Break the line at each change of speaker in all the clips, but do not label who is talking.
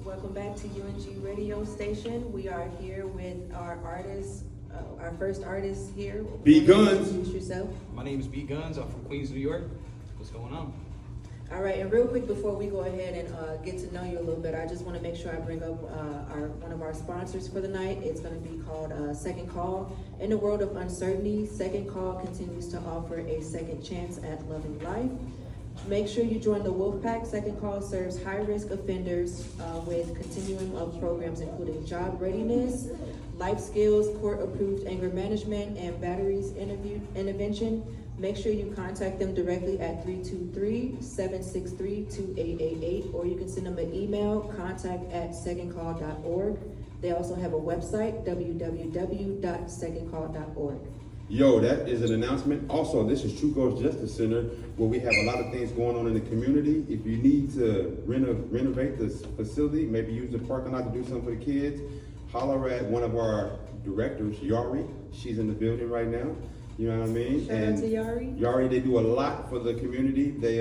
Welcome back to UNG radio station. We are here with our artist, our first artist here.
B-Gunz.
Introduce yourself.
My name is B-Gunz. I'm from Queens, New York. What's going on?
All right, and real quick before we go ahead and get to know you a little bit, I just want to make sure I bring up one of our sponsors for the night. It's going to be called Second Call. In the world of uncertainty, Second Call continues to offer a second chance at loving life. Make sure you join the Wolfpack. Second Call serves high-risk offenders with continuum of programs including job readiness, life skills, court-approved anger management, and batteries intervention. Make sure you contact them directly at 323-763-2888, or you can send them an email, contact@secondcall.org. They also have a website, www.secondcall.org.
Yo, that is an announcement. Also, this is True Ghost Justice Center, where we have a lot of things going on in the community. If you need to renovate this facility, maybe use the parking lot to do something for the kids, holler at one of our directors, Yari. She's in the building right now. You know what I mean?
Shout out to Yari.
Yari, they do a lot for the community. They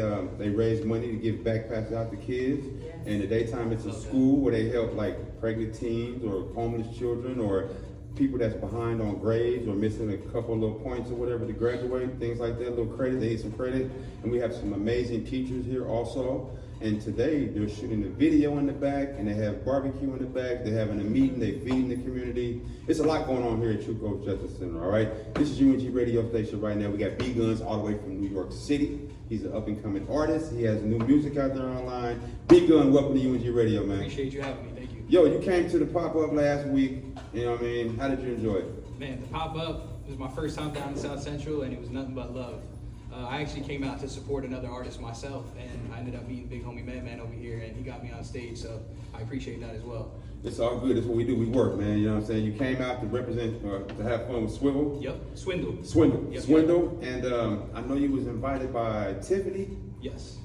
raise money to give backpacks out to kids.
Yes.
And the daytime, it's a school where they help like pregnant teens or homeless children or people that's behind on grades or missing a couple little points or whatever to graduate, things like that, little credit, they need some credit. And we have some amazing teachers here also. And today they're shooting a video in the back and they have barbecue in the back. They're having a meeting, they're feeding the community. It's a lot going on here at True Ghost Justice Center, all right? This is UNG radio station right now. We got B-Gunz all the way from New York City. He's an up and coming artist. He has new music out there online. B-Gunz, welcome to UNG radio, man.
Appreciate you having me. Thank you.
Yo, you came to the pop-up last week. You know what I mean? How did you enjoy it?
Man, the pop-up was my first time down in South Central, and it was nothing but love. I actually came out to support another artist myself, and I ended up meeting big homie Man over here, and he got me on stage, so I appreciate that as well.
It's all good. That's what we do. We work, man. You know what I'm saying? You came out to represent, to have fun with Swivel.
Yep, Swindle.
Swindle.
Yep.
Swindle. And I know you was invited by Tiffany.
Yes.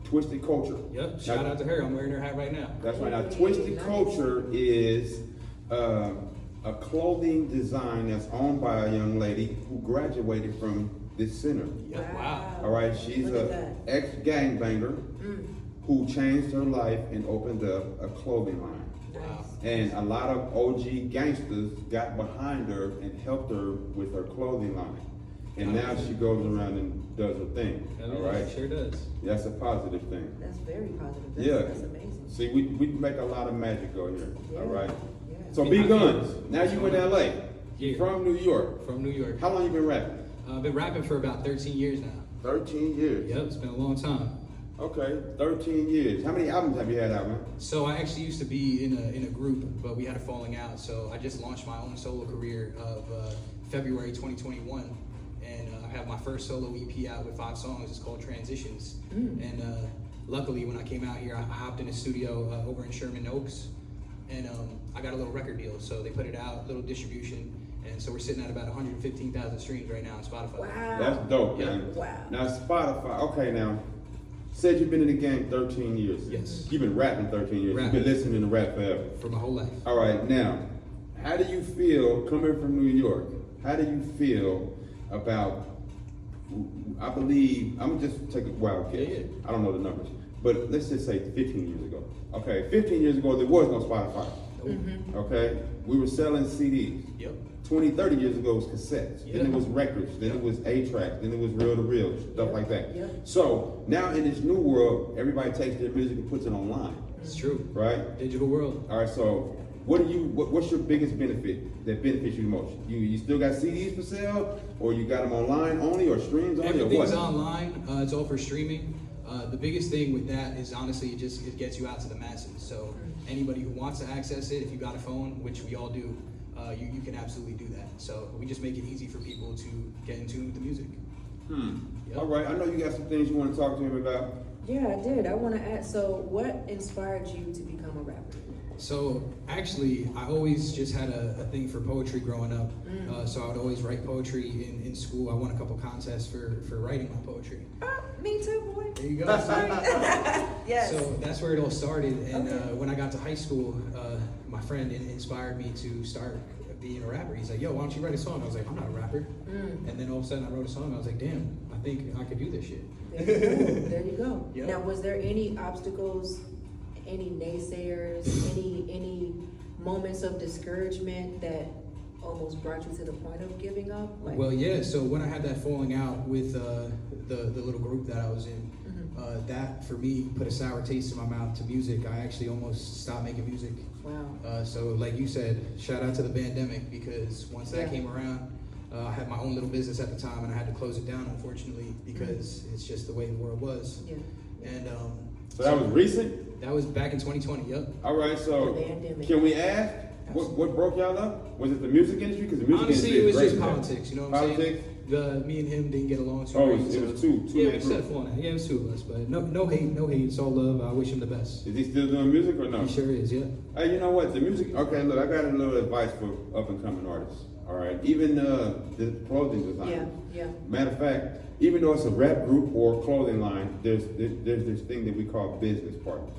Twisted Culture.
Yep, shout out to her. I'm wearing her hat right now.
That's right. Now, Twisted Culture is a clothing design that's owned by a young lady who graduated from this center.
Yep. Wow.
All right, she's an ex-gangbanger who changed her life and opened up a clothing line.
Wow.
And a lot of OG gangsters got behind her and helped her with her clothing line. And now she goes around and does her thing. All right?
Sure does.
That's a positive thing.
That's very positive. That's amazing.
See, we make a lot of magic over here.
Yeah.
All right?
Yeah.
So B-Gunz, now you in LA.
Yeah.
From New York.
From New York.
How long you been rapping?
I've been rapping for about 13 years now.
13 years.
Yep, it's been a long time.
Okay, 13 years. How many albums have you had out, man?
So I actually used to be in a group, but we had a falling out. So I just launched my own solo career of February 2021, and I have my first solo EP out with 5 songs. It's called Transitions. And luckily, when I came out here, I hopped in the studio over in Sherman Oaks, and I got a little record deal. So they put it out, little distribution. And so we're sitting at about 115,000 streams right now on Spotify.
Wow.
That's dope,
Yeah.
man.
Wow.
Now Spotify, okay now. Said you've been in the game 13 years.
Yes.
You've been rapping 13 years.
Rapping.
You've been listening to rap forever.
For my whole life.
All right, now, how do you feel coming from New York? How do you feel about, I believe, I'm gonna just take a wild guess.
Yeah.
I don't know the numbers, but let's just say 15 years ago. Okay, 15 years ago, there was no Spotify. Okay, we were selling CDs.
Yep.
20, 30 years ago, it was cassettes. Then
Yeah.
it was records. Then it was A-track. Then it was reel-to-reel, stuff like that.
Yeah.
So now in this new world, everybody takes their music and puts it online,
It's true.
right?
Digital world.
All right. So what's your biggest benefit that benefits you the most? You still got CDs for sale, or you got them online only, or streams only, or
Everything's
what?
online. It's all for streaming. The biggest thing with that is honestly it gets you out to the masses. So anybody who wants to access it, if you got a phone, which we all do, you can absolutely do that. So we just make it easy for people to get in tune with the music. Yep.
All right. I know you got some things you want to talk to him about.
Yeah, I did. I want to ask, so what inspired you to become a rapper?
So actually, I always just had a thing for poetry growing up. So I would always write poetry in school. I won a couple contests for writing my poetry.
Me too, boy.
There you go.
Yes.
So that's where it all started. And
Okay.
when I got to high school, my friend inspired me to start being a rapper. He's like, yo, why don't you write a song? I was like, I'm not a rapper. And then all of a sudden I wrote a song. I was like, damn, I think I could do this shit.
There you go. There you go.
Yep.
Now, was there any obstacles any naysayers, any moments of discouragement that almost brought you to the point of giving up? Like,
Well, yeah. So when I had that falling out with the little group that I was in, that for me put a sour taste in my mouth to music. I actually almost stopped making music.
wow.
So like you said, shout out to the pandemic, because once that
Yeah.
came around, I had my own little business at the time, and I had to close it down, unfortunately, because it's just the way the world was.
Yeah.
And
So that was recent?
that was back in 2020. Yep.
All right, so
The pandemic.
can we ask, what broke y'all up? Was it the music industry? Because the music
Honestly,
industry
it was
is great
just
now.
politics. You know what I'm
Politics?
saying? Me and him didn't get along too
Oh,
great.
it was
so-
two
Yeah,
man
we set
group.
for it. Yeah, it was two of us, but no hate, no hate. It's all love. I wish him the best.
Is he still doing music or no?
He sure is. Yeah.
Hey, you know what? The music. Okay, look, I got a little advice for up and coming artists. All right, even the clothing design.
Yeah, yeah.
Matter of fact, even though it's a rap group or clothing line, there's this thing that we call business partners.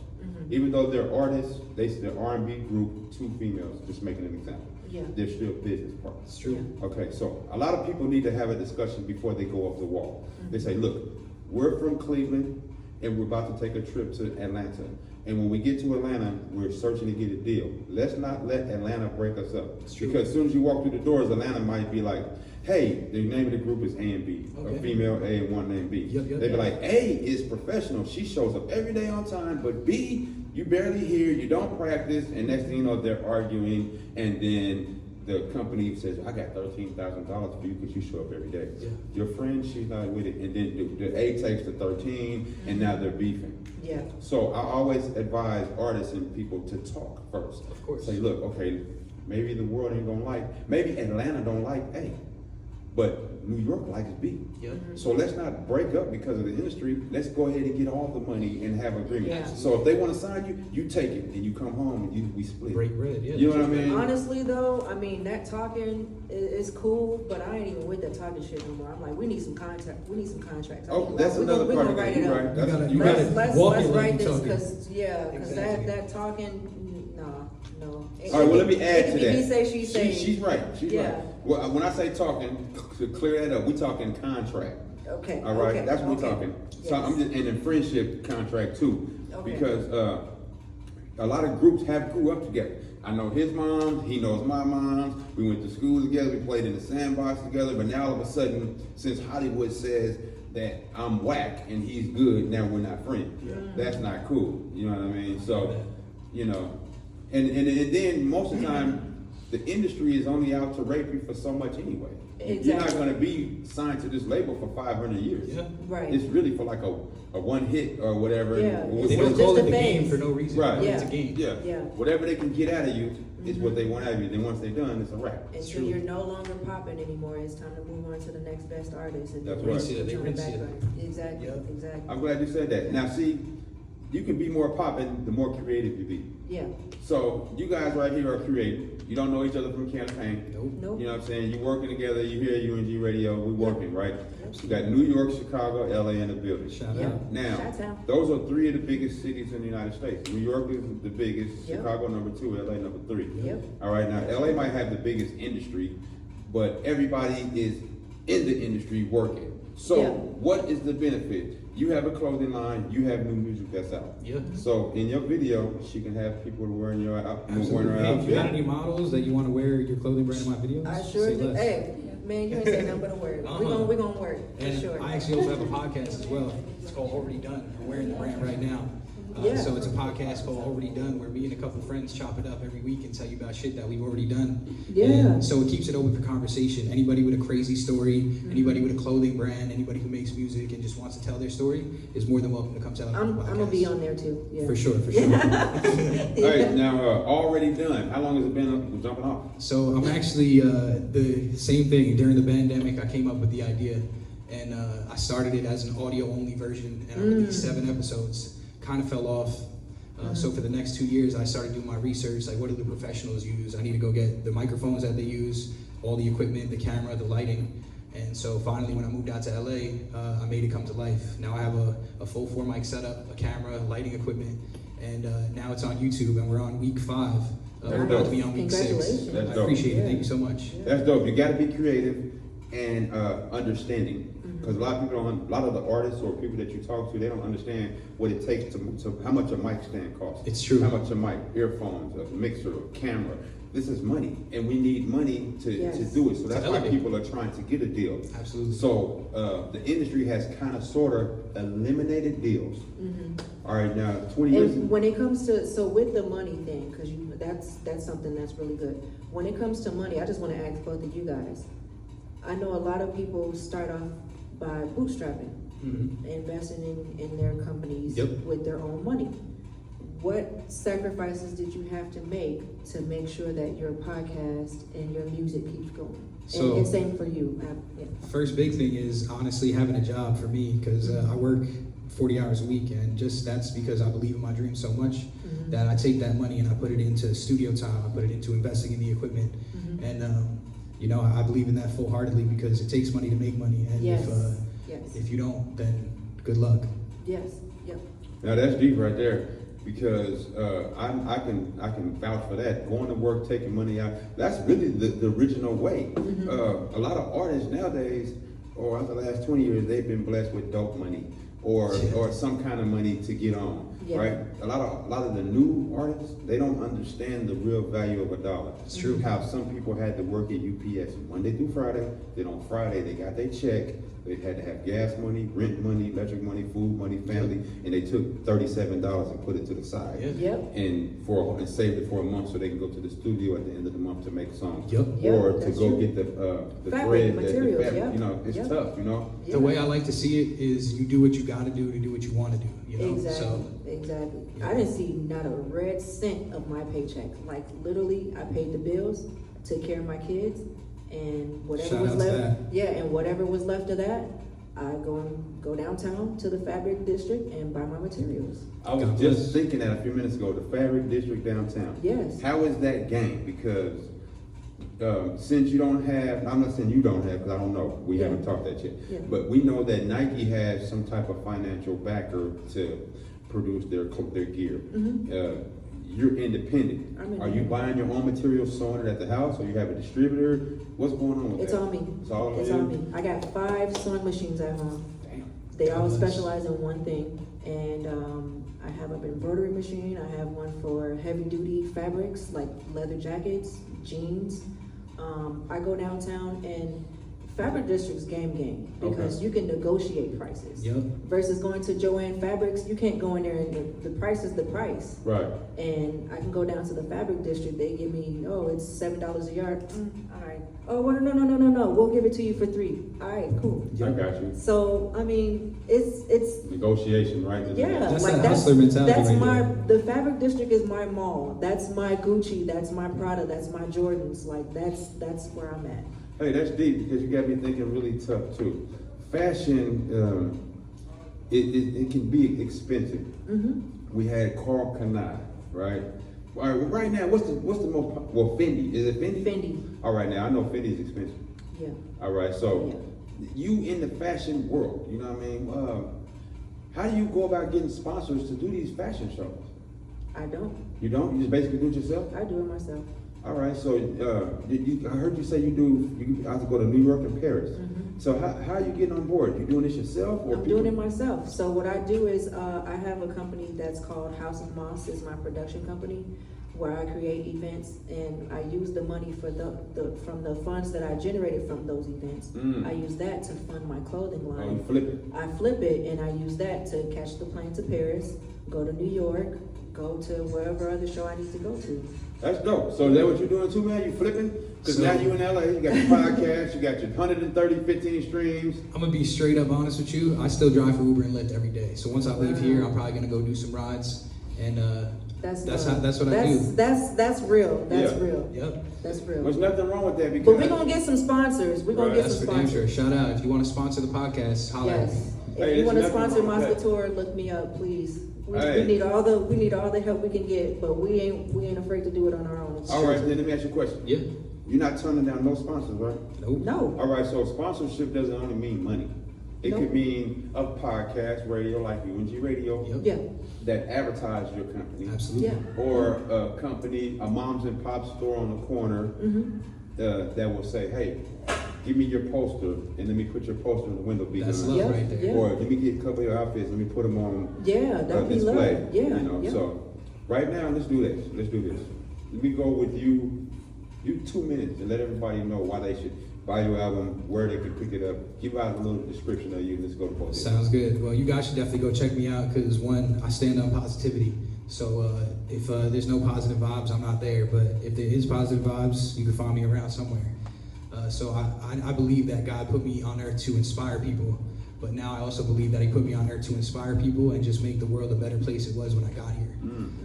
Even though they're artists, they're R&B group, two females. Just making an example.
Yeah.
They're still business partners.
It's true.
Yeah.
Okay, so a lot of people need to have a discussion before they go off the wall. They say, look, we're from Cleveland and we're about to take a trip to Atlanta. And when we get to Atlanta, we're searching to get a deal. Let's not let Atlanta break us up.
true.
Because as soon as you walk through the doors, Atlanta might be like, hey, the name of the group is A and B.
Okay.
A female A and one named B.
Yep,
They'd be like, A is professional. She shows up every day on time. But B, you barely hear, you don't practice. And next thing you know, they're arguing. And then the company says, I got $13,000 for you because you show up every day.
Yeah.
Your friend, she's not with it. And then the A takes the 13 and now they're beefing.
Yeah.
So I always advise artists and people to talk first.
Of course.
Say, look, okay, maybe the world ain't gonna like, maybe Atlanta don't like A, but New York likes B.
Yep.
So let's not break up because of the industry. Let's go ahead and get all the money and have agreement.
Yeah.
So if they want to sign you, you take it and you come home and we split.
Break bread. Yeah.
You know what I mean?
Honestly though, I mean that talking is cool, but I ain't even with that talking shit no more. I'm like, we need some contract. We need some contracts.
Oh, that's another part of it. You're right.
You gotta-
You
gotta-
right.
Let's
walk it like
write
you
this
talking.
because
Exactly.
that talking, no.
All right, well, let me add
it
to
can be
that.
He say, she say.
She's right. She's
Yeah.
right. Well, when I say talking, to clear that up, we talking contract.
Okay.
All right,
okay,
that's what we're
okay.
talking.
Yes.
So I'm just and in friendship contract too,
Okay.
because a lot of groups grew up together. I know his mom, he knows my mom. We went to school together. We played in the sandbox together. But now all of a sudden, since Hollywood says that I'm whack and he's good, now we're not friends.
Yeah.
That's not cool. You know what I mean? So, you know, and then most of the time, the industry is only out to rape you for so much anyway. You're not
Exactly.
going to be signed to this label for 500 years.
Yeah.
Right.
It's really for like a one hit or whatever.
Yeah.
And
They
It's
don't
just
call
a
it the
phase.
game for no reason.
Right.
It's a
Yeah.
game.
Yeah.
Yeah.
Whatever they can get out of you is what they want out of you. Then once they're done, it's a wrap.
Until
true.
you're no longer popping anymore, it's time to move on to the next best artist. And
That's
then
right.
Rinse it, they
on the
rinse it.
background. Exactly.
Yep.
Exactly.
I'm glad you said that. Now see, you can be more popping the more creative you be.
Yeah.
So you guys right here are creative. You don't know each other from campaign.
Nope.
Nope.
You know what I'm saying? You working together, you hear UNG radio, we working, right?
Yep.
You got New York, Chicago, LA in the building.
Shout
Yeah.
out.
Now,
Chi-town.
those are three of the biggest cities in the United States. New York is the biggest,
Yep.
Chicago number 2, LA number 3.
Yep.
All right, now LA might have the biggest industry, but everybody is in the industry working. So
Yeah.
what is the benefit? You have a clothing line, you have new music that's out.
Yeah.
So in your video, she can have people wearing your wearing her
Absolutely. Hey, if you got
outfit.
any models that you want to wear your clothing brand in my videos?
I sure
say
do.
less.
Hey, man, you ain't say nothing but a word.
Uh-huh.
We gonna work for
And
sure.
I actually also have a podcast as well. It's called Already Done. I'm wearing the brand right now.
Yeah.
So it's a podcast called Already Done, where me and a couple friends chop it up every week and tell you about shit that we've already done.
Yeah.
And so it keeps it open for conversation. Anybody with a crazy story, anybody with a clothing brand, anybody who makes music and just wants to tell their story is more than welcome to come tell
I'm
the podcast.
gonna be on there too. Yeah.
For sure, for sure.
All right, now already done. How long has it been jumping off?
So I'm actually the same thing. During the pandemic, I came up with the idea, and I started it as an audio-only version, and I released 7 episodes. Kind of fell off. So for the next 2 years, I started doing my research. Like, what do the professionals use? I need to go get the microphones that they use, all the equipment, the camera, the lighting. And so finally, when I moved out to LA, I made it come to life. Now I have a full 4-mic setup, a camera, lighting equipment, and now it's on YouTube, and we're on week 5. We're about to be on week 6.
Congratulations.
That's
I
dope.
appreciate it.
Yeah.
Thank you so much.
That's dope. You got to be creative and understanding. Because a lot of people don't, a lot of the artists or people that you talk to, they don't understand what it takes to how much a mic stand costs.
It's true.
How much a mic, earphones, a mixer, a camera. This is money, and we need money to do it. So that's why people are trying to get a deal.
Absolutely.
So the industry has kind of sort of eliminated deals. All right, now 20 years.
And when it comes to, so with the money thing, because that's something that's really good. When it comes to money, I just want to ask both of you guys. I know a lot of people start off by bootstrapping, investing in their companies with their own money. What sacrifices did you have to make sure that your podcast and your music keeps going?
So,
and same for you.
First big thing is honestly having a job for me, because I work 40 hours a week, and just that's because I believe in my dream so much that I take that money and I put it into studio time. I put it into investing in the equipment, and you know, I believe in that full-heartedly because it takes money to make money, and if you don't, then good luck.
Yes. Yep.
Now that's deep right there, because I can vouch for that. Going to work, taking money out, that's really the original way. A lot of artists nowadays, or over the last 20 years, they've been blessed with dope money or some kind of money to get on. Right? A lot of the new artists, they don't understand the real value of a dollar.
It's true.
How some people had to work at UPS Monday through Friday. Then on Friday they got their check. They had to have gas money, rent money, electric money, food money, family, and they took $37 and put it to the side. And saved it for a month so they can go to the studio at the end of the month to make songs. Or to go get the
fabric
thread,
materials.
You know, it's tough. You know.
The way I like to see it is you do what you got to do what you want to do. You know?
Exactly. I didn't see not a red cent of my paycheck. Like literally, I paid the bills, took care of my kids, and whatever was left. And whatever was left of that, I go downtown to the Fabric District and buy my materials.
I was just thinking that a few minutes ago. The Fabric District downtown.
Yes.
How is that game? Because since you don't have, I'm not saying you don't have, because I don't know. We haven't talked that yet. But we know that Nike has some type of financial backer to produce their gear. You're independent. Are you buying your own materials, sewing it at the house, or you have a distributor? What's going on with that?
It's on me.
It's all
on me. I got 5 sewing machines at home.
Damn.
They all specialize in one thing, and I have an embroidery machine. I have one for heavy duty fabrics like leather jackets, jeans. I go downtown, and Fabric District's game because you can negotiate prices. Versus going to Joanne Fabrics, you can't go in there and the price is the price.
Right.
And I can go down to the Fabric District. They give me, it's $7 a yard. All right. Oh, well, no. We'll give it to you for $3. All right, cool.
I got you.
So I mean, it's
negotiation, right?
That's like that hustler mentality.
That's the Fabric District is my mall. That's my Gucci. That's my Prada. That's my Jordans. Like that's where I'm at.
Hey, that's deep, because you got me thinking really tough too. Fashion, it can be expensive. We had Carl Kanai, right? All right, well, right now, what's the most, Fendi, is it Fendi?
Fendi.
All right, now I know Fendi is expensive.
Yeah.
All right, so you in the fashion world, you know what I mean? How do you go about getting sponsors to do these fashion shows?
I don't.
You don't? You just basically do it yourself?
I do it myself.
All right, so I heard you say you have to go to New York and Paris. So how are you getting on board? You doing this yourself? Or
I'm doing it myself. So what I do is I have a company that's called House of Moss. It's my production company where I create events, and I use the money for from the funds that I generated from those events. I use that to fund my clothing line.
Oh, you flip it?
I flip it, and I use that to catch the plane to Paris, go to New York, go to wherever other show I need to go to.
That's dope. So is that what you're doing too, man? You flipping? Because now you in LA, you got your podcast, you got your 15 streams.
I'm gonna be straight up honest with you. I still drive for Uber and Lyft every day. So once I leave here, I'm probably gonna go do some rides, and that's what I do.
That's real. That's real.
Yep.
That's real.
There's nothing wrong with that, because
but we're gonna get some sponsors. We're gonna get
that's
some
for damn
sponsors.
sure. Shout out if you want to sponsor the podcast. Holler at me.
If you want to sponsor Mosca Tour, look me up, please. We need all the help we can get, but we ain't afraid to do it on our own.
All right, then let me ask you a question.
Yeah.
You're not turning down no sponsors, right?
Nope.
No.
All right, so sponsorship doesn't only mean money. It could mean a podcast, radio like UNG Radio, that advertise your company.
Absolutely.
Yeah.
Or a company, a moms and pop store on the corner that will say, hey, give me your poster and let me put your poster in the window.
That's
B-Gunz.
love
Yeah,
right there.
yeah.
Or let me get a couple of your outfits. Let me put them on
Yeah, that would be love.
display.
Yeah,
You know,
yeah.
so right now, let's do this. Let's do this. Let me go with you. You 2 minutes and let everybody know why they should buy your album, where they can pick it up. Give out a little description of you. Let's go to both.
Sounds good. Well, you guys should definitely go check me out because one, I stand on positivity. So if there's no positive vibes, I'm not there. But if there is positive vibes, you can find me around somewhere. So I believe that God put me on earth to inspire people. But now I also believe that he put me on earth to inspire people and just make the world a better place it was when I got here.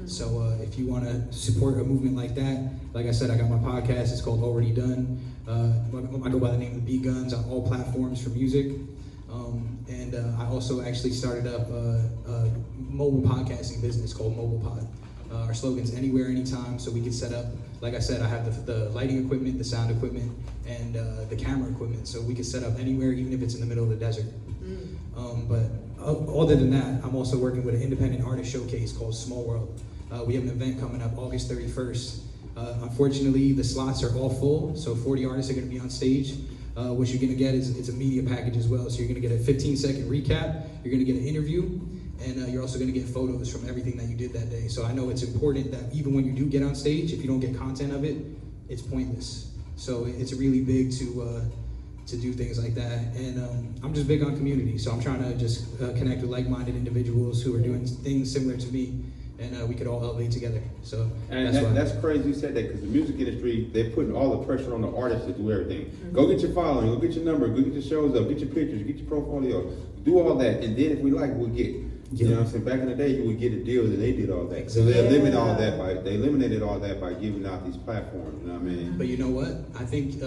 So if you want to support a movement like that, like I said, I got my podcast. It's called Already Done. I go by the name of B-Gunz on all platforms for music. And I also actually started up a mobile podcasting business called Mobile Pod. Our slogan's anywhere, anytime, so we can set up, like I said, I have the lighting equipment, the sound equipment, and the camera equipment, so we can set up anywhere, even if it's in the middle of the desert. But other than that, I'm also working with an independent artist showcase called Small World. We have an event coming up August 31st. Unfortunately, the slots are all full, so 40 artists are going to be on stage. What you're going to get is it's a media package as well. So you're going to get a 15-second recap, you're going to get an interview, and you're also going to get photos from everything that you did that day. So I know it's important that even when you do get on stage, if you don't get content of it, it's pointless. So it's really big to do things like that. And I'm just big on community. So I'm trying to just connect with like-minded individuals who are doing things similar to me, and we could all elevate together. So
And that's crazy you said that, because the music industry, they're putting all the pressure on the artists to do everything. Go get your following, go get your number, go get your shows up, get your pictures, get your portfolio, do all that, and then if we like, we'll get. You know what I'm saying? Back in the day, you would get a deal, and they did all that. So they eliminated all that by giving out these platforms. You know what I mean?
But you know what? I think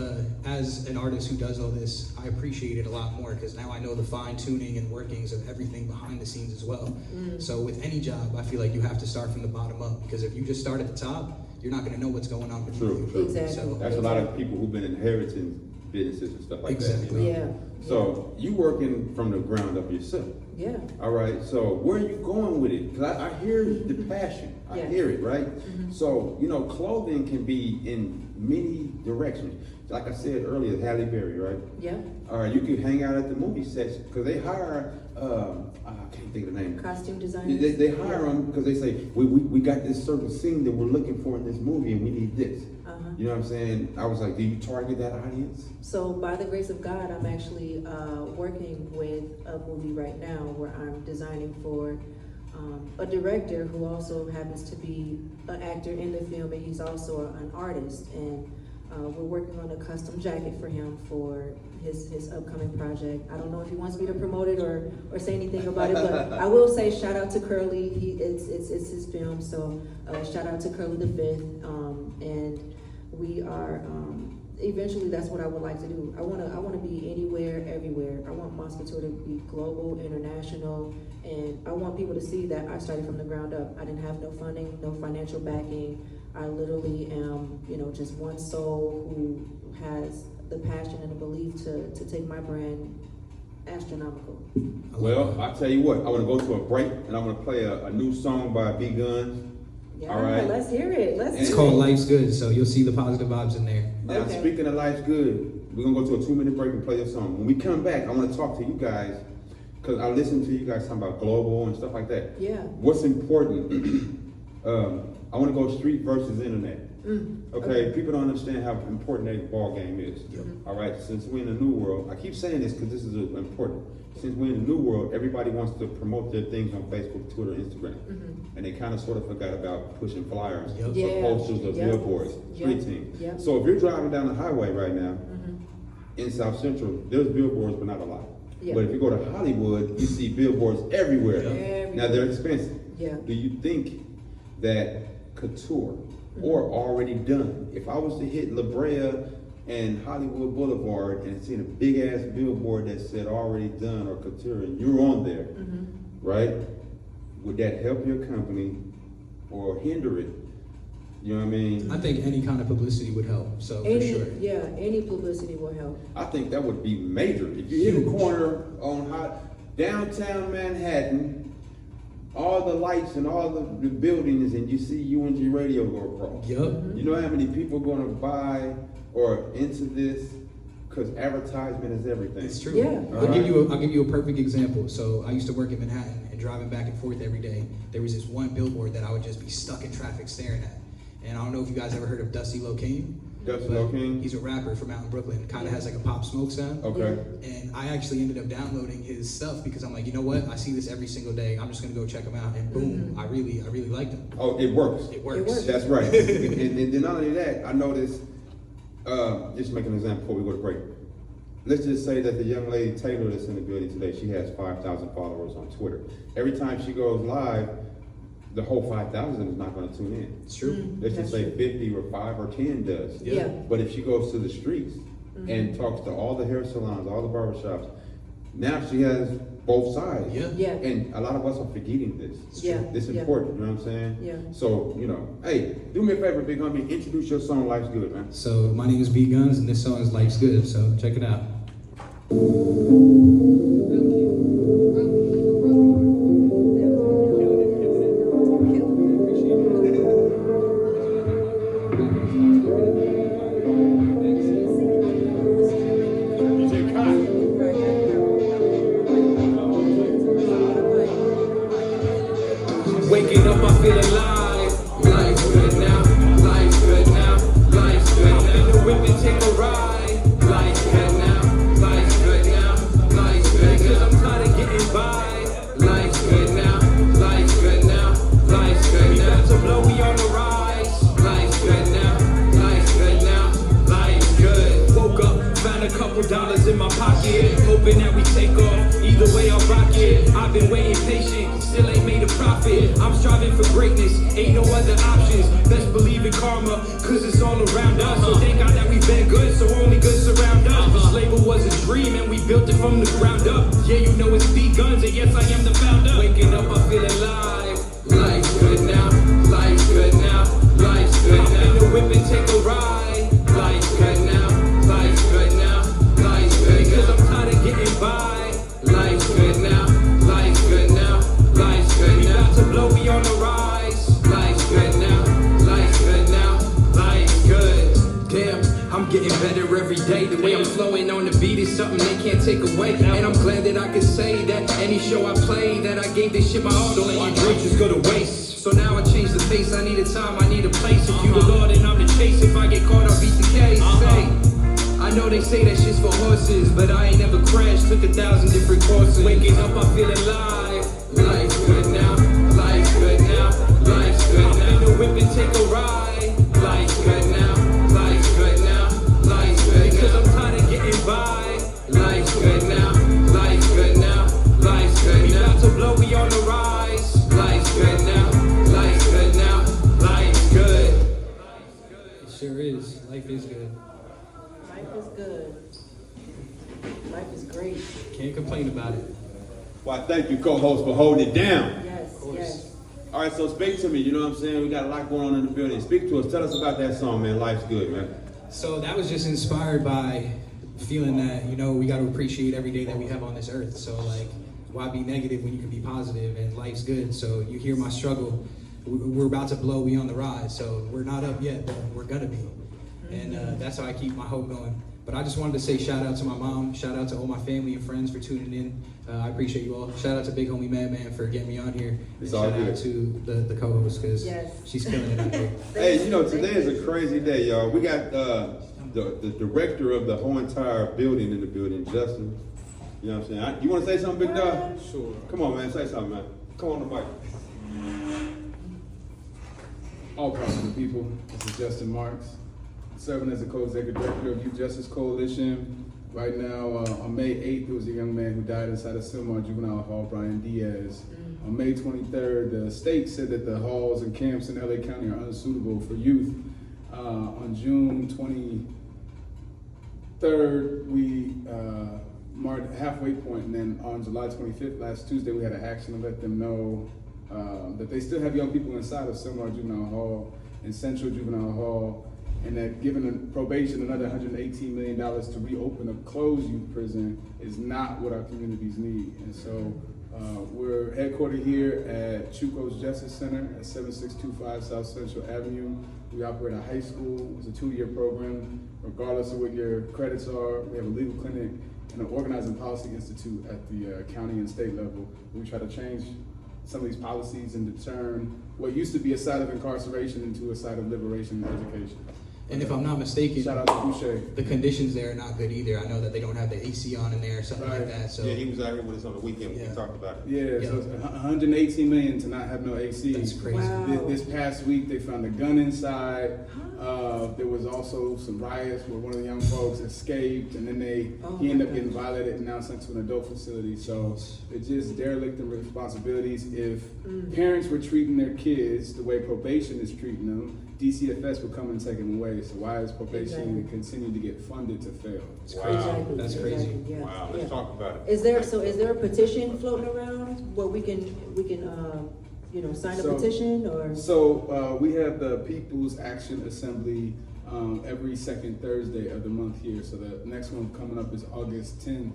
as an artist who does all this, I appreciate it a lot more because now I know the fine tuning and workings of everything behind the scenes as well. So with any job, I feel like you have to start from the bottom up, because if you just start at the top, you're not going to know what's going on.
True.
Exactly.
So
That's a lot of people who've been inheriting businesses and stuff like that. You know?
Yeah.
So you working from the ground up yourself.
Yeah.
All right. So where are you going with it? Because I hear the passion. I
Yeah.
hear it, right? So, clothing can be in many directions. Like I said earlier, Halle Berry, right?
Yeah.
All right. You can hang out at the movie sets because they hire, I can't think of the name.
Costume designers.
They hire them because they say, we got this certain scene that we're looking for in this movie and we need this. You know what I'm saying? I was like, do you target that audience?
So by the grace of God, I'm actually working with a movie right now where I'm designing for a director who also happens to be an actor in the film, and he's also an artist. And we're working on a custom jacket for him for his upcoming project. I don't know if he wants me to promote it or say anything about it, but I will say shout out to Curly. It's his film, so shout out to Curly the Fifth. And we are eventually, that's what I would like to do. I want to be anywhere, everywhere. I want Moss Couture to be global, international, and I want people to see that I started from the ground up. I didn't have no funding, no financial backing. I literally am, just one soul who has the passion and the belief to take my brand astronomical.
Well, I'll tell you what, I want to go to a break and I want to play a new song by B-Gunz.
Yeah,
all right.
Let's hear it.
it's called Life's Good, so you'll see the positive vibes in there.
Now,
Okay.
speaking of Life's Good, we're going to go to a 2-minute break and play your song. When we come back, I want to talk to you guys, because I listen to you guys talking about global and stuff like that.
Yeah.
What's important? I want to go street versus internet. Okay, people don't understand how important that ball game is. All right, since we're in a new world, I keep saying this because this is important. Since we're in a new world, everybody wants to promote their things on Facebook, Twitter, Instagram, and they kind of sort of forgot about pushing flyers, or posters, or billboards, street team. So if you're driving down the highway right now in South Central, there's billboards, but not a lot. But if you go to Hollywood, you see billboards everywhere. Now they're expensive. Do you think that couture or already done, if I was to hit La Brea and Hollywood Boulevard and seen a big ass billboard that said already done or couture and you're on there, right? Would that help your company or hinder it? You know what I mean?
I think any kind of publicity would help, so for sure.
Yeah, any publicity will help.
I think that would be major. If you're in a corner on downtown Manhattan, all the lights and all the buildings, and you see UNG radio go across.
Yup.
You know how many people are going to buy or into this because advertisement is everything.
It's true.
Yeah.
I'll give you a perfect example. So I used to work in Manhattan, and driving back and forth every day, there was this one billboard that I would just be stuck in traffic staring at. And I don't know if you guys ever heard of Dusty Locane.
Dusty Locane?
He's a rapper from out in Brooklyn. Kind of has like a Pop Smoke sound.
Okay.
And I actually ended up downloading his stuff because I'm like, you know what? I see this every single day. I'm just gonna go check him out. And boom, I really liked him.
Oh, it works.
It works.
It works.
That's right. and then not only that, I noticed, just make an example before we go to break. Let's just say that the young lady Taylor that's in the building today, she has 5,000 followers on Twitter. Every time she goes live, the whole 5,000 is not going to tune in.
It's true.
Let's just say 50 or 5 or 10 does.
Yeah.
But if she goes to the streets and talks to all the hair salons, all the barbershops, now she has both sides.
Yeah.
Yeah.
And a lot of us are forgetting this.
Yeah.
This is
Yeah.
important, you know what I'm saying?
Yeah.
So, hey, do me a favor, Big Homie, introduce your song, Life's Good, man.
So my name is B-Gunz, and this song is Life's Good. So check it out.
Waking up, I feel alive. Life's good now. Life's good now. Life's good now. In the whip and take a ride. Life's good now. Life's good now. Life's good now. 'Cause I'm tired of getting by. Life's good now. Life's good now. Life's good now. We about to blow, we on the rise. Life's good now. Life's good now. Life's good. Woke up, found a couple dollars in my pocket, hoping that we take off. Either way, I'll rock it. I've been waiting patient, still ain't made a profit. I'm striving for greatness, ain't no other options. Best believe in karma, cause it's all around us. So thank God that we've been good, so only good surround us. This label was a dream and we built it from the ground up. Yeah, you know it's B-Gunz, and yes, I am the founder. Waking up, I feel alive. Life's good now, life's good now, life's good now. Hop in the whip and take a ride. Life's good now, life's good now, life's good now. Cause I'm tired of getting by. Life's good now, life's good now, life's good now. We about to blow, we on the rise. Life's good now, life's good now, life's good. Damn, I'm getting better every day. The way I'm flowing on the beat is something they can't take away. And I'm glad that I can say that any show I play, that I gave this shit my all. Don't let your dreams just go to waste. So now I change the face, I need a time, I need a place. If you the Lord and I'm the chase, if I get caught, I'll beat the case. Say, I know they say that shit's for horses, but I ain't never crashed, took 1,000 different courses. Waking up, I feel alive. Life's good now, life's good now, life's good now. Hop in the whip and take a ride. Life's good now, life's good now, life's good now. Cause I'm tired of getting by. Life's good now, life's good now, life's good now. We about to blow, we on the rise. Life's good now, life's good now, life's good.
It sure is. Life is good.
Life is good. Life is great.
Can't complain about it.
Well, thank you, co-host, for holding it down.
Yes, yes.
All right, so speak to me, you know what I'm saying? We got a lot going on in the building. Speak to us. Tell us about that song, man. Life's Good, man.
So that was just inspired by feeling that, we got to appreciate every day that we have on this earth. So like, why be negative when you can be positive, and life's good? So you hear my struggle. We're about to blow, we on the rise. So we're not up yet, but we're gonna be. And that's how I keep my hope going. But I just wanted to say shout out to my mom, shout out to all my family and friends for tuning in. I appreciate you all. Shout out to Big Homie Madman for getting me on here.
It's
and
all
shout
good.
out to the co-host, because
Yes.
she's killing it out there.
Hey, today is a crazy day, y'all. We got the director of the whole entire building in the building, Justin. You know what I'm saying? You want to say something, Big Dog?
Sure.
Come on, man. Say something, man. Come on the mic.
All props to the people. This is Justin Marks, serving as the co-executive director of Youth Justice Coalition. Right now, on May 8th, there was a young man who died inside of Sylmar Juvenile Hall, Brian Diaz. On May 23rd, the state said that the halls and camps in LA County are unsuitable for youth. On June 23rd, we marked a halfway point, and then on July 25th, last Tuesday, we had an action to let them know that they still have young people inside of Sylmar Juvenile Hall and Central Juvenile Hall, and that given probation another $118 million to reopen a closed youth prison is not what our communities need. And so We're headquartered here at Chuco's Justice Center at 7625 South Central Avenue. We operate a high school. It's a 2-year program. Regardless of what your credits are, we have a legal clinic and an organizing policy institute at the county and state level. We try to change some of these policies and to turn what used to be a site of incarceration into a site of liberation and education.
And if I'm not mistaken,
Shout out to Boucher.
the conditions there are not good either. I know that they don't have the AC on in there or something like
Right.
that. So
Yeah, he was out here with us on the weekend,
Yeah.
we talked about it.
Yeah, so
Yeah.
it's 118 million to not have no AC.
that's crazy.
Wow.
This past week, they found a gun inside. There was also some riots where one of the young folks escaped, and then
Oh
he ended
my
up getting
gosh.
violated and now sent to an adult facility. So it's just derelict in responsibilities. If parents were treating their kids the way probation is treating them, DCFS would come and take them away. So why is probation
Exactly.
continuing to get funded to fail?
Wow.
Exactly,
That's crazy.
exactly, yeah,
Wow, let's
yeah.
talk about it.
Is there a petition floating around where we can sign a
So-
petition or?
So we have the People's Action Assembly every second Thursday of the month here. So the next one coming up is August 10th,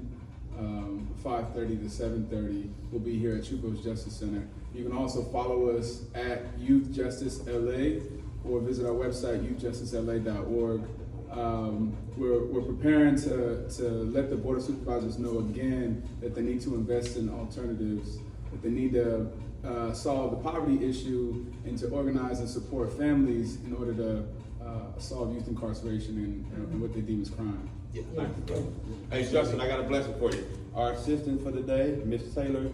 5:30 to 7:30. We'll be here at Chuco's Justice Center. You can also follow us at Youth Justice LA or visit our website, youthjusticela.org. We're preparing to let the Board of Supervisors know again that they need to invest in alternatives, that they need to solve the poverty issue and to organize and support families in order to solve youth incarceration and what they deem as crime.
Yeah.
Thank you, brother. Hey, Justin, I got a blessing for you. Our assistant for the day, Miss Taylor,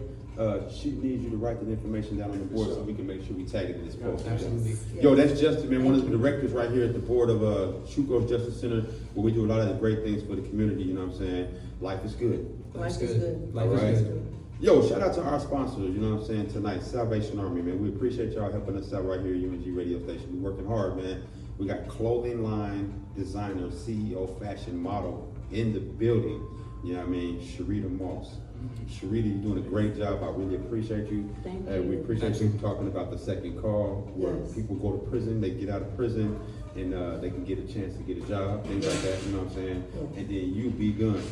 she needs you to write that information down on the board so we can make sure we tag it in this post.
Absolutely.
Yo, that's Justin, man, one of the directors right here at the board of Chuco's Justice Center, where we do a lot of the great things for the community, you know what I'm saying? Life is good.
Life's
Life is good.
Life
All right.
is good.
Yo, shout out to our sponsors, you know what I'm saying, tonight, Salvation Army, man. We appreciate y'all helping us out right here at UNG Radio Station. We're working hard, man. We got clothing line designer, CEO, fashion model in the building. You know what I mean? Sherita Moss. Sherita, you're doing a great job. I really appreciate you.
Thank
We
you.
appreciate you talking about the second call, where
Yes.
people go to prison, they get out of prison, and they can get a chance to get a job, things like that, you know what I'm saying?
Yeah.
And then you, B-Gunz,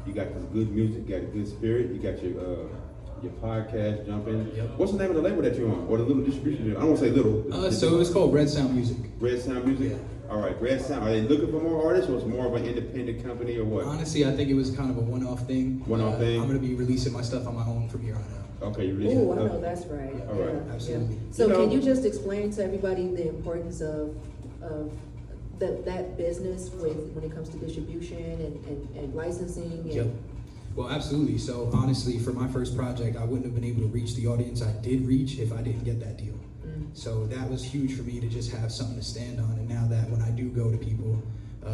you got this good music, you got a good spirit, you got your podcast jumping.
Yep.
What's the name of the label that you're on, or the little distribution deal? I don't want to say little.
So it's called Red Sound Music.
Red Sound Music?
Yeah.
All right, Red Sound. Are they looking for more artists, or it's more of an independent company, or what?
Honestly, I think it was kind of a one-off thing.
One-off thing?
I'm gonna be releasing my stuff on my own from here on out.
Okay, you releasing
Oh, I
stuff?
know, that's right.
Yeah.
All right.
Yeah,
Absolutely.
yeah. So
You know-
can you just explain to everybody the importance of that business when it comes to distribution and licensing? And,
Yep. Well, absolutely. So honestly, for my first project, I wouldn't have been able to reach the audience I did reach if I didn't get that deal. So that was huge for me to just have something to stand on. And now that when I do go to people,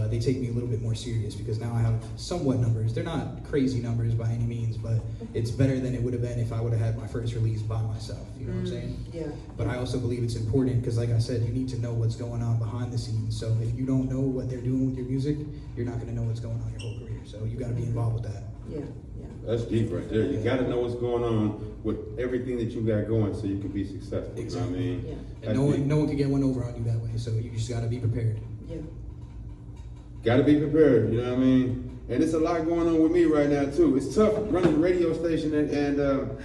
they take me a little bit more serious because now I have somewhat numbers. They're not crazy numbers by any means, but it's better than it would have been if I would have had my first release by myself. You know what I'm saying?
Yeah.
But I also believe it's important because, like I said, you need to know what's going on behind the scenes. So if you don't know what they're doing with your music, you're not going to know what's going on your whole career. So you got to be involved with that.
Yeah, yeah.
That's deep right there. You got to know what's going on with everything that you got going so you can be successful. You know what I mean?
Yeah.
And no one can get one over on you that way. So you just got to be prepared.
Yeah.
Got to be prepared, you know what I mean? And it's a lot going on with me right now, too. It's tough running a radio station and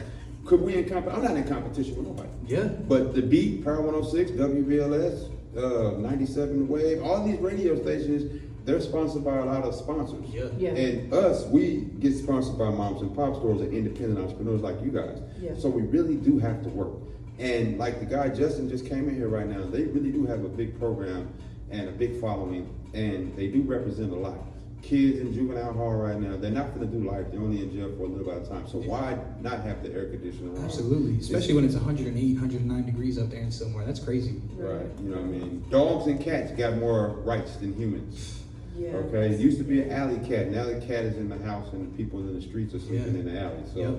could we I'm not in competition with nobody.
Yeah.
But the Beat, Power 106, WBLS, 97 Wave, all these radio stations, they're sponsored by a lot of sponsors.
Yeah.
Yeah.
And us, we get sponsored by moms and pop stores and independent entrepreneurs like you guys.
Yeah.
So we really do have to work. And like the guy Justin just came in here right now, they really do have a big program and a big following, and they do represent a lot. Kids in juvenile hall right now, they're not going to do life. They're only in jail for a little bit of time. So why not have the air conditioner on?
Absolutely. Especially when it's 108, 109 degrees up there in somewhere. That's crazy.
Right. You know what I mean? Dogs and cats got more rights than humans.
Yeah.
Okay, it used to be an alley cat. Now the cat is in the house and the people in the streets are sleeping
Yeah.
in the alley. So
Yep.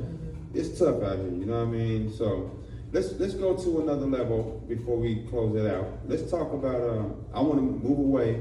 it's tough out here, you know what I mean? So let's go to another level before we close it out. Let's talk about I want to move away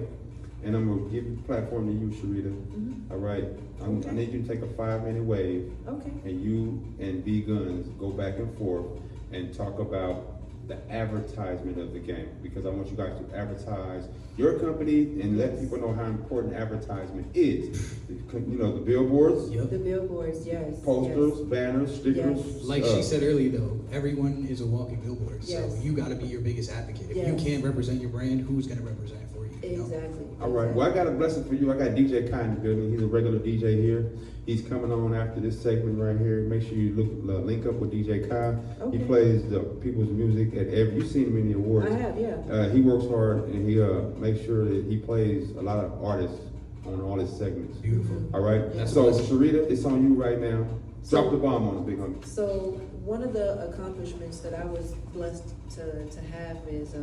and I'm gonna give the platform to you, Sherita. All right. I need you to take a 5-minute wave
Okay.
and you and B-Gunz go back and forth and talk about the advertisement of the game, because I want you guys to advertise your company and let people know how important advertisement is. You know, the billboards,
Yep.
The billboards, yes.
posters, banners, stickers.
Yes.
Like she said earlier, though, everyone is a walking billboard.
Yes.
So you got to be your biggest advocate. If you
Yes.
can't represent your brand, who's going to represent it for you? You know?
Exactly.
All right. Well, I got a blessing for you. I got DJ Kai in the building. He's a regular DJ here. He's coming on after this segment right here. Make sure you link up with DJ Kai.
Okay.
He plays the people's music at every. You've seen him in the awards.
I have, yeah.
He works hard and he makes sure that he plays a lot of artists on all his segments.
Beautiful.
All right.
That's
So
awesome.
Sherita, it's on you right now. Drop the bomb on us, big homie.
So one of the accomplishments that I was blessed to have is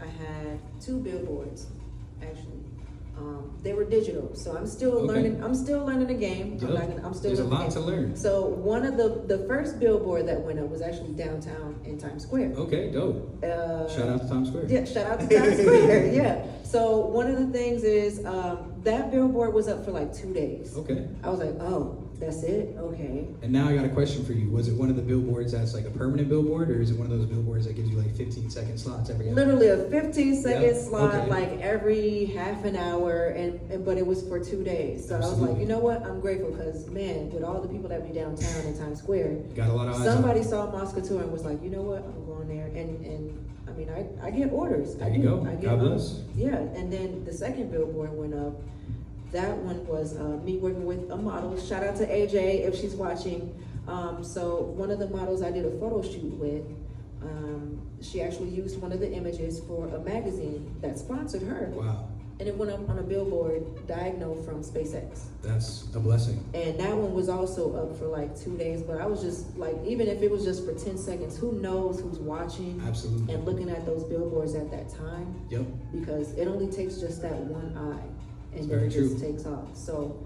I had 2 billboards, actually. They were digital, so I'm still
Okay.
learning. I'm still learning the game.
Yep.
I'm still.
There's a
learning the
lot
game.
to learn.
So one of the first billboard that went up was actually downtown in Times Square.
Okay, dope. Shout out to Times Square.
Yeah, shout out to Times Square. Yeah. So one of the things is that billboard was up for like 2 days.
Okay.
I was like, oh, that's it? Okay.
And now I got a question for you. Was it one of the billboards that's like a permanent billboard, or is it one of those billboards that gives you like 15-second slots every hour?
Literally a 15-second
Yeah,
slot,
okay.
like every half an hour, but it was for 2 days. So I was like,
Absolutely.
you know what? I'm grateful because, man, with all the people that be downtown in Times Square,
Got a lot of eyes
somebody
on it.
saw Moss Couture and was like, you know what? I'm going there. And I mean, I get orders.
There
I
you
do.
go.
I get
God
orders.
bless.
Yeah. And then the second billboard went up. That one was me working with a model. Shout out to AJ if she's watching. So one of the models I did a photo shoot with, she actually used one of the images for a magazine that sponsored her.
Wow,
And it went up on a billboard, Diagonal from SpaceX.
that's a blessing.
And that one was also up for like 2 days, but I was just like, even if it was just for 10 seconds, who knows who's watching
Absolutely.
and looking at those billboards at that time?
Yep.
Because it only takes just that one eye,
It's
and then
very
it just
true.
takes off. So,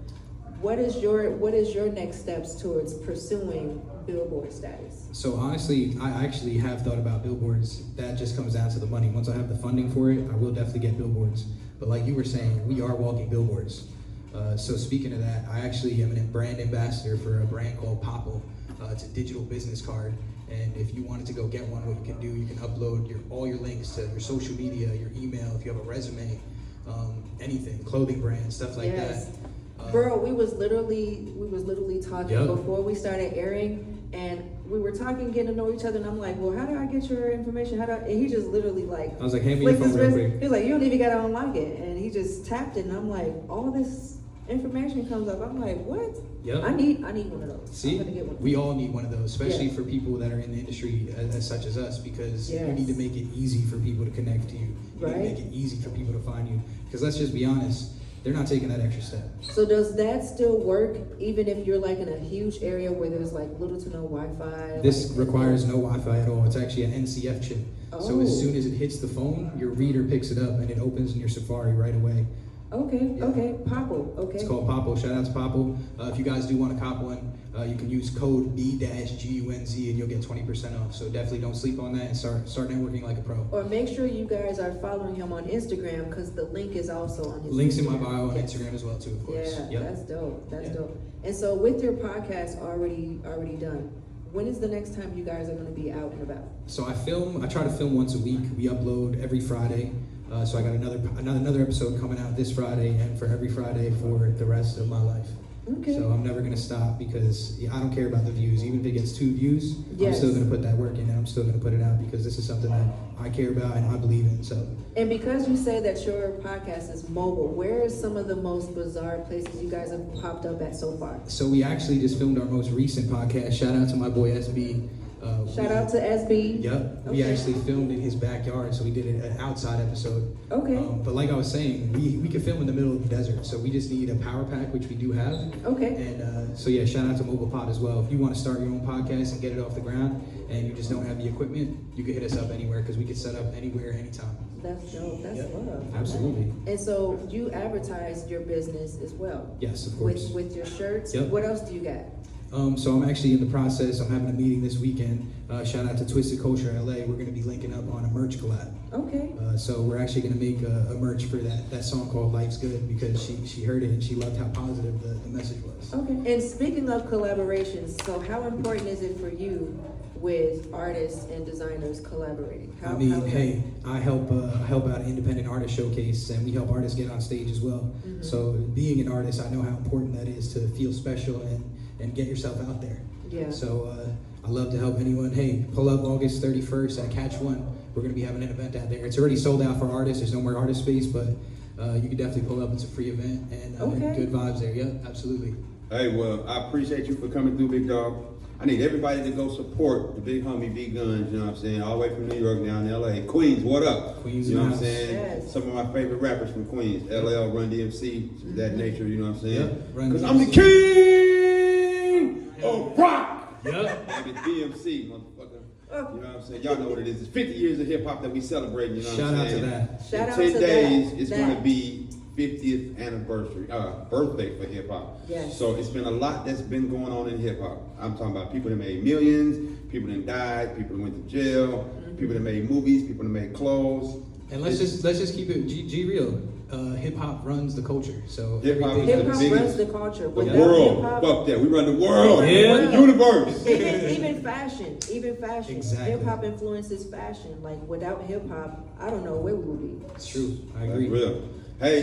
what is your next steps towards pursuing billboard status?
So honestly, I actually have thought about billboards. That just comes down to the money. Once I have the funding for it, I will definitely get billboards. But like you were saying, we are walking billboards. So speaking of that, I actually am a brand ambassador for a brand called Popple. It's a digital business card. And if you wanted to go get one, what you can do, you can upload all your links to your social media, your email, if you have a resume, anything, clothing brand, stuff like
Yes.
that.
Bro, we was literally talking
Yep.
before we started airing, and we were talking, getting to know each other, and I'm like, well, how do I get your information? And he just literally like
I was like, hand me your
flicked his
phone real
wrist.
quick.
He's like, you don't even gotta unlock it, and he just tapped it, and I'm like, all this information comes up. I'm like, what?
Yep.
I need one of those.
See,
I'm gonna get one.
we all need one of those, especially
Yes.
for people that are in the industry as such as us, because you
Yes.
need to make it easy for people to connect to you. You need to
Right.
make it easy for people to find you. Because let's just be honest, they're not taking that extra step.
So does that still work, even if you're like in a huge area where there's like little to no Wi-Fi?
This requires no Wi-Fi at all. It's actually an NCF chip. So
Oh.
as soon as it hits the phone, your reader picks it up and it opens in your Safari right away.
Okay,
Yeah.
okay, Popple, okay.
It's called Popple. Shout out to Popple. If you guys do want to cop one, you can use code B-GUNZ and you'll get 20% off. So definitely don't sleep on that and start networking like a pro.
Or make sure you guys are following him on Instagram, because the link is also on his
Links in my
Instagram.
bio on
Yes.
Instagram as well too, of course.
Yeah,
Yep.
that's dope. That's
Yeah.
dope. And so with your podcast already done, when is the next time you guys are going to be out and about?
So I try to film once a week. We upload every Friday. So I got another episode coming out this Friday and for every Friday for the rest of my life.
Okay.
So I'm never gonna stop because I don't care about the views. Even if it gets 2 views, I'm
Yes.
still gonna put that work in and I'm still gonna put it out because this is something that I care about and I believe in. So
And because you say that your podcast is mobile, where are some of the most bizarre places you guys have popped up at so far?
So we actually just filmed our most recent podcast. Shout out to my boy SB.
Shout out to SB.
Yep. We
Okay.
actually filmed in his backyard, so we did an outside episode.
Okay.
But like I was saying, we could film in the middle of the desert, so we just need a power pack, which we do have.
Okay.
And so yeah, shout out to Mobile Pod as well. If you want to start your own podcast and get it off the ground, and you just don't have the equipment, you can hit us up anywhere because we can set up anywhere, anytime.
That's dope. That's
Yep.
love.
Absolutely.
And so you advertise your business as well?
Yes, of course.
With your shirts?
Yep.
What else do you got?
So I'm actually in the process. I'm having a meeting this weekend. Shout out to Twisted Culture LA. We're going to be linking up on a merch collab.
Okay.
So we're actually going to make a merch for that song called Life's Good because she heard it and she loved how positive the message was.
Okay. And speaking of collaborations, so how important is it for you with artists and designers collaborating?
I mean, hey, I help out an independent artist showcase, and we help artists get on stage as well.
Mhm.
So being an artist, I know how important that is to feel special and get yourself out there.
Yeah.
So I love to help anyone. Hey, pull up August 31st at Catch One. We're going to be having an event out there. It's already sold out for artists. There's no more artist space, but you can definitely pull up. It's a free event, and
Okay.
good vibes there. Yep, absolutely.
Hey, well, I appreciate you for coming through, big dog. I need everybody to go support the big homie B-Gunz, you know what I'm saying? All the way from New York down to LA. Queens, what up?
Queens
you know
in
what I'm
the house.
saying?
Yes.
Some of my favorite rappers from Queens, LL, Run DMC, that nature, you know what I'm saying?
Yep, Run
Because I'm the king of rock!
Yep.
Baby, DMC, motherfucker. You know what I'm saying? Y'all know what it is. It's 50 years of hip hop that we celebrating, you know what
Shout
I'm
out to
saying?
that.
Shout
In
out
10
to
days,
that.
it's
That.
going to be 50th anniversary, birthday for hip hop.
Yes.
So it's been a lot that's been going on in hip hop. I'm talking about people that made millions, people that died, people that went to jail, people that made movies, people that made clothes.
And let's just keep it G real. Hip hop runs the culture. So
Hip-hop
everything-
Hip hop
biggest-
runs the culture.
The
Without
world,
hip-hop,
fuck that. We run the world,
Yeah.
the universe.
even fashion,
Exactly.
Hip hop influences fashion. Like without hip hop, I don't know where we would be.
It's true. I
That's
agree.
real. Hey,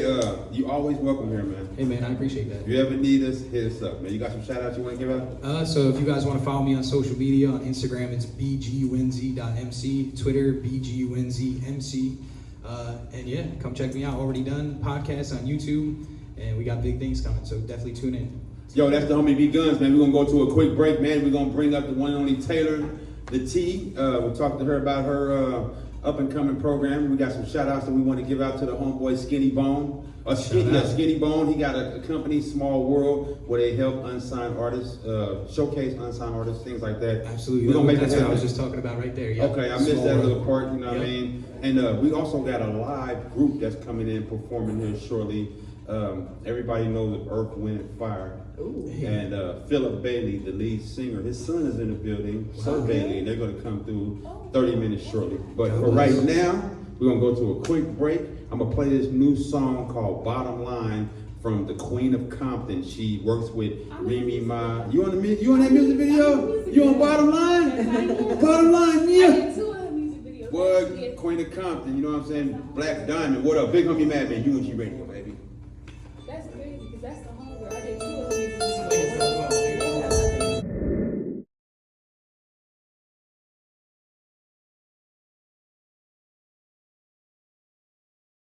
you always welcome here, man.
Hey man, I appreciate that.
If you ever need us, hit us up, man. You got some shout outs you want to give out?
So if you guys want to follow me on social media, on Instagram it's bgunz.mc, Twitter bgunzmc, and yeah, come check me out. Already done podcasts on YouTube, and we got big things coming. So definitely tune in.
Yo, that's the homie B-Gunz, man. We're going to go to a quick break, man. We're going to bring up the one and only Taylor, the T. We'll talk to her about her up-and-coming program. We got some shout-outs that we want to give out to the homeboy Skinny Bone. Skinny Bone. He got a company, Small World, where they help unsigned artists, showcase unsigned artists, things like that.
Absolutely.
We're going to make
That's
that
what I was
happen.
just talking about right there. Yep.
Okay, I missed
Small
that
world.
little part, you know what I
Yep.
mean? And we also got a live group that's coming in, performing here shortly. Everybody knows of Earth, Wind, and Fire.
Ooh.
And Philip Bailey, the lead singer, his son is in the building, Sir Bailey, and they're going to come through 30 minutes shortly. But for right now, we're going to go to a quick break. I'm going to play this new song called Bottom Line from the Queen of Compton. She works with Remy Ma. You on that music video? You on Bottom Line? Bottom Line, yeah. What? Queen of Compton, you know what I'm saying? Black Diamond, what up? Big homie Madman, UNG Radio, baby.
That's crazy because that's the home where